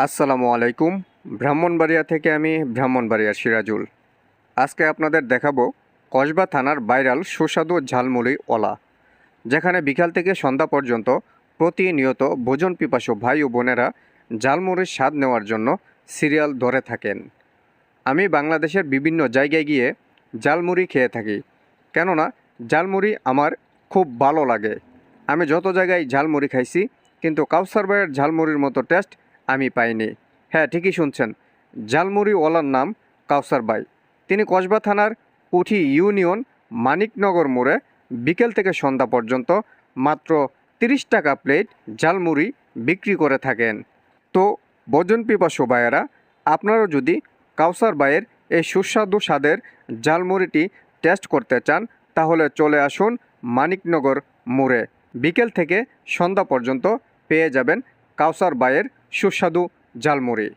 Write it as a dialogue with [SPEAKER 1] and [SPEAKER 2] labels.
[SPEAKER 1] আসসালামু আলাইকুম। ব্রাহ্মণবাড়িয়া থেকে আমি ব্রাহ্মণবাড়িয়ার সিরাজুল। আজকে আপনাদের দেখাবো কসবা থানার ভাইরাল সুস্বাদু ঝালমুড়ি ওলা, যেখানে বিকাল থেকে সন্ধ্যা পর্যন্ত প্রতিনিয়ত ভোজন পিপাসু ভাই ও বোনেরা ঝালমুড়ির স্বাদ নেওয়ার জন্য সিরিয়াল ধরে থাকেন। আমি বাংলাদেশের বিভিন্ন জায়গায় গিয়ে ঝালমুড়ি খেয়ে থাকি, কেননা ঝালমুড়ি আমার খুব ভালো লাগে। আমি যত জায়গায় ঝালমুড়ি খাইছি, কিন্তু কাউসার ভাইয়ের ঝালমুড়ির মতো টেস্ট আমি পাইনি। হ্যাঁ, ঠিকই শুনছেন, ঝালমুড়িওয়ালার নাম কাউসার ভাই। তিনি কসবা থানার পুঠি ইউনিয়ন মানিকনগর মোড়ে বিকেল থেকে সন্ধ্যা পর্যন্ত মাত্র 30 টাকা প্লেট ঝালমুড়ি বিক্রি করে থাকেন। তো ভোজন পিপাসু ভাইয়েরা, আপনারাও যদি কাউসার ভাইয়ের এই সুস্বাদু স্বাদের ঝালমুড়িটি টেস্ট করতে চান, তাহলে চলে আসুন মানিকনগর মোড়ে। বিকেল থেকে সন্ধ্যা পর্যন্ত পেয়ে যাবেন কাউসার ভাইয়ের সুস্বাদু ঝালমুড়ি।